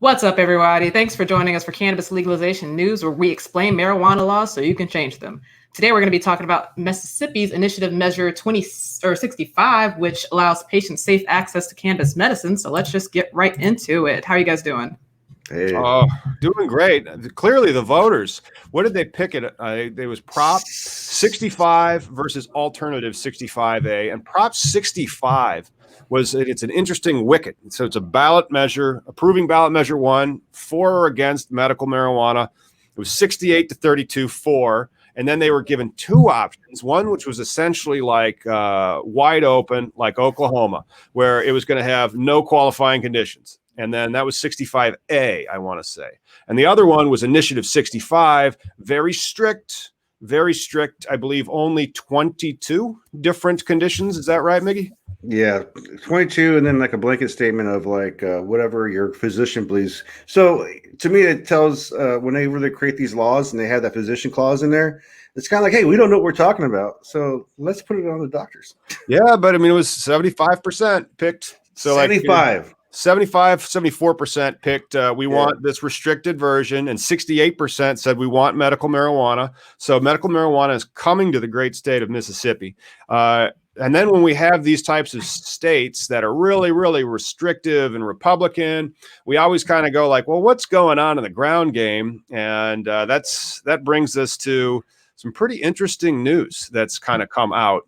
What's up, everybody? Thanks for joining us for Cannabis Legalization News, where we explain marijuana laws so you can change them. Today, we're going to be talking about Mississippi's Initiative Measure 65, which allows patient-safe access to cannabis medicine. So let's just get right into it. How are you guys doing? Hey. Doing great. Clearly, the voters, what did they pick it? It was Prop 65 versus Alternative 65A, and Prop 65 it's an interesting wicket. So it's a ballot measure, approving ballot measure 1, for or against medical marijuana. It was 68 to 32 for, and then they were given two options. One, which was essentially like wide open, like Oklahoma, where it was going to have no qualifying conditions. And then that was 65A, I want to say. And the other one was Initiative 65, very strict. I believe only 22 different conditions. Is that right, Miggy? Yeah, 22, and then like a blanket statement of like whatever your physician believes. So to me, it tells whenever they create these laws and they have that physician clause in there, it's kind of like, hey, we don't know what we're talking about, so let's put it on the doctors. Yeah, but I mean, it was 75% picked. So 75. Like 74% picked we want this restricted version, and 68% said we want medical marijuana. So medical marijuana is coming to the great state of Mississippi. And then when we have these types of states that are really, really restrictive and Republican, we always kind of go like, well, what's going on in the ground game? And that brings us to some pretty interesting news that's kind of come out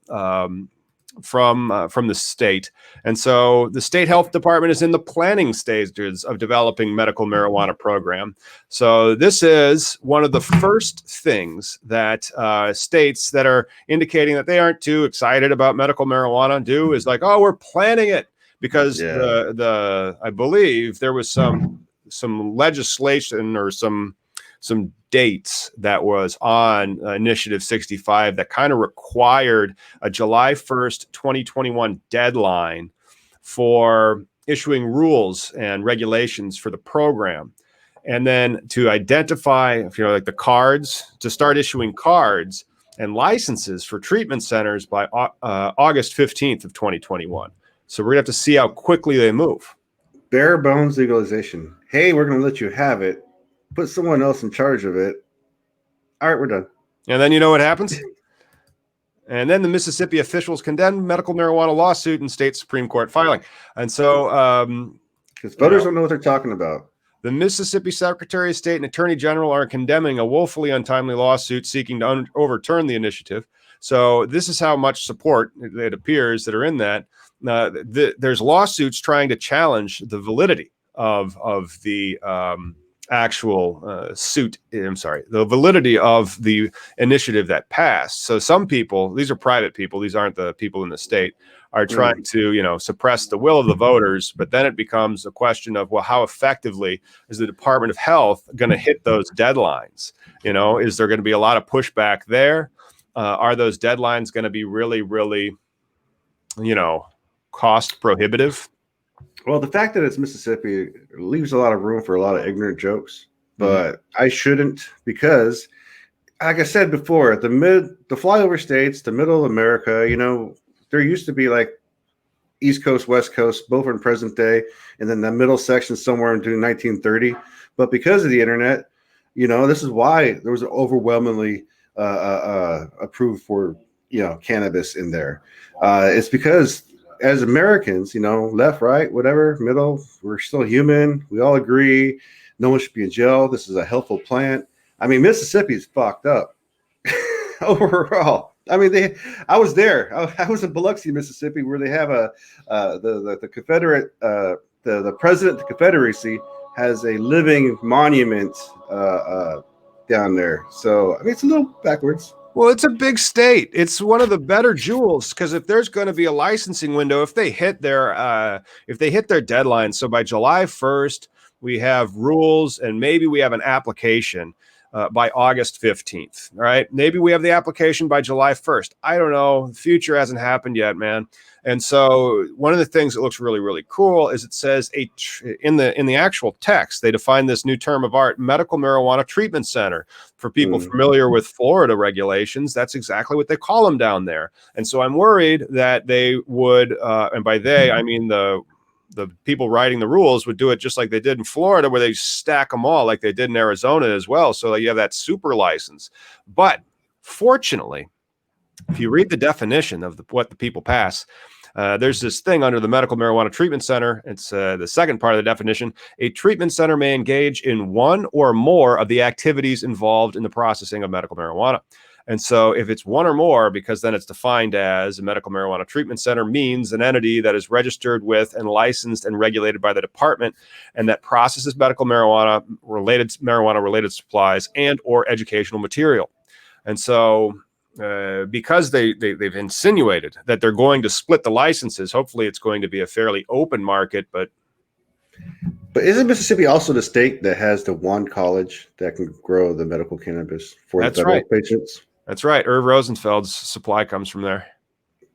from the state. And so the state health department is in the planning stages of developing medical marijuana program. So this is one of the first things that states that are indicating that they aren't too excited about medical marijuana do is like, oh, we're planning it, because I believe there was some legislation or some dates that was on Initiative 65 that kind of required a July 1st, 2021 deadline for issuing rules and regulations for the program. And then to identify, like the cards, to start issuing cards and licenses for treatment centers by August 15th of 2021. So we're gonna have to see how quickly they move. Bare bones legalization. Hey, we're going to let you have it. Put someone else in charge of it. All right, we're done. And then you know what happens? And then the Mississippi officials condemned medical marijuana lawsuit in state Supreme Court filing. And so because voters don't know what they're talking about. The Mississippi Secretary of State and Attorney General are condemning a woefully untimely lawsuit seeking to overturn the initiative. So this is how much support it appears that are in that. There's lawsuits trying to challenge the validity of the actual suit. I'm sorry, the validity of the initiative that passed. So some people, these are private people, these aren't the people in the state, are trying to, suppress the will of the voters. But then it becomes a question of, well, how effectively is the Department of Health going to hit those deadlines? Is there going to be a lot of pushback there? Are those deadlines going to be really, really, cost prohibitive? Well, the fact that it's Mississippi leaves a lot of room for a lot of ignorant jokes, but I shouldn't, because, like I said before, the flyover states, the middle of America, there used to be like East Coast, West Coast, both in present day, and then the middle section somewhere into 1930. But because of the internet, this is why there was an overwhelmingly approved for cannabis in there. It's because, as Americans, left, right, whatever, middle, we're still human. We all agree no one should be in jail. This is a helpful plant. I mean, Mississippi is fucked up overall. I mean, I was there. I was in Biloxi, Mississippi, where they have the Confederate, the president of the Confederacy has a living monument down there. So, I mean, it's a little backwards. Well, it's a big state. It's one of the better jewels, because if there's going to be a licensing window, if they hit their deadline, so by July 1st, we have rules and maybe we have an application by August 15th, right? Maybe we have the application by July 1st. I don't know. The future hasn't happened yet, man. And so one of the things that looks really, really cool is it says in the actual text, they define this new term of art, medical marijuana treatment center. For people familiar with Florida regulations, that's exactly what they call them down there. And so I'm worried that they would, and by they, I mean the the people writing the rules would do it just like they did in Florida, where they stack them all like they did in Arizona as well. So you have that super license. But fortunately, if you read the definition of what the people pass, there's this thing under the Medical Marijuana Treatment Center. It's the second part of the definition. A treatment center may engage in one or more of the activities involved in the processing of medical marijuana. And so if it's one or more, because then it's defined as a medical marijuana treatment center, means an entity that is registered with and licensed and regulated by the department and that processes medical marijuana-related supplies and or educational material. And so because they've insinuated that they're going to split the licenses, hopefully it's going to be a fairly open market. But isn't Mississippi also the state that has the one college that can grow the medical cannabis for the federal patients? That's right. Irv Rosenfeld's supply comes from there.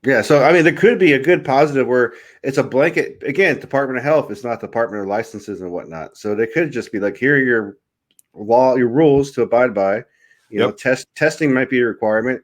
Yeah. So, I mean, there could be a good positive where it's a blanket. Again, Department of Health, it's not Department of Licenses and whatnot. So they could just be like, here are your rules to abide by. You know, testing might be a requirement.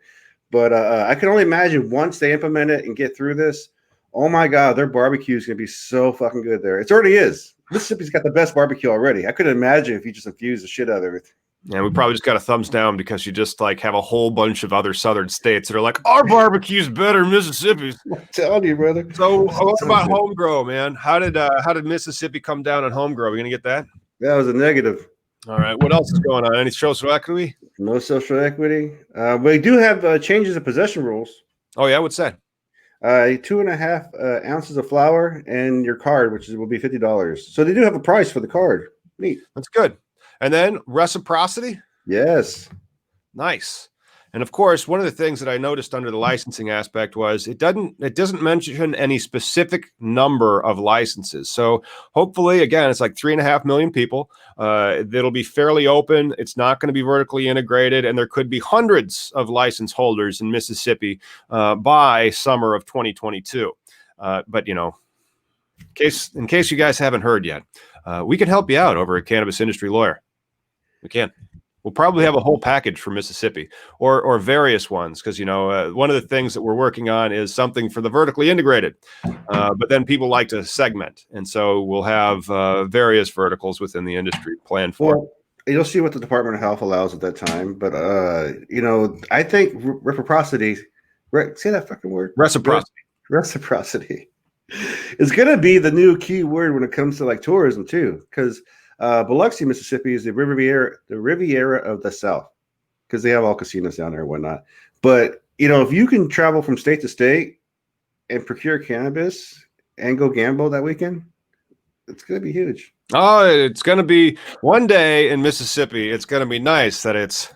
But I can only imagine once they implement it and get through this, oh my God, their barbecue is going to be so fucking good there. It already is. Mississippi's got the best barbecue already. I couldn't imagine if you just infuse the shit out of everything. Yeah, we probably just got a thumbs down because you just like have a whole bunch of other southern states that are like, our barbecue's better than Mississippi's. I'm telling you, brother. So what about home grow, man? How did Mississippi come down on home grow? Are we gonna get that? That was a negative. All right. What else is going on? Any social equity? No social equity. We do have changes of possession rules. Oh yeah, what's that? 2.5 ounces of flour and your card, which will be $50. So they do have a price for the card. Neat. That's good. And then reciprocity? Yes. Nice. And of course, one of the things that I noticed under the licensing aspect was it doesn't mention any specific number of licenses. So hopefully, again, it's like 3.5 million people. It'll be fairly open. It's not going to be vertically integrated, and there could be hundreds of license holders in Mississippi by summer of 2022. But you know, in case you guys haven't heard yet, we can help you out over at Cannabis Industry Lawyer. We can. We'll probably have a whole package for Mississippi or various ones because, you know, one of the things that we're working on is something for the vertically integrated. But then people like to segment. And so we'll have various verticals within the industry planned for. Well, you'll see what the Department of Health allows at that time. But, you know, I think reciprocity, say that fucking word. Reciprocity is going to be the new key word when it comes to like tourism, too, because Biloxi, Mississippi is the Riviera of the South because they have all casinos down there and whatnot. But, you know, if you can travel from state to state and procure cannabis and go gamble that weekend, it's going to be huge. Oh, it's going to be one day in Mississippi. It's going to be nice that it's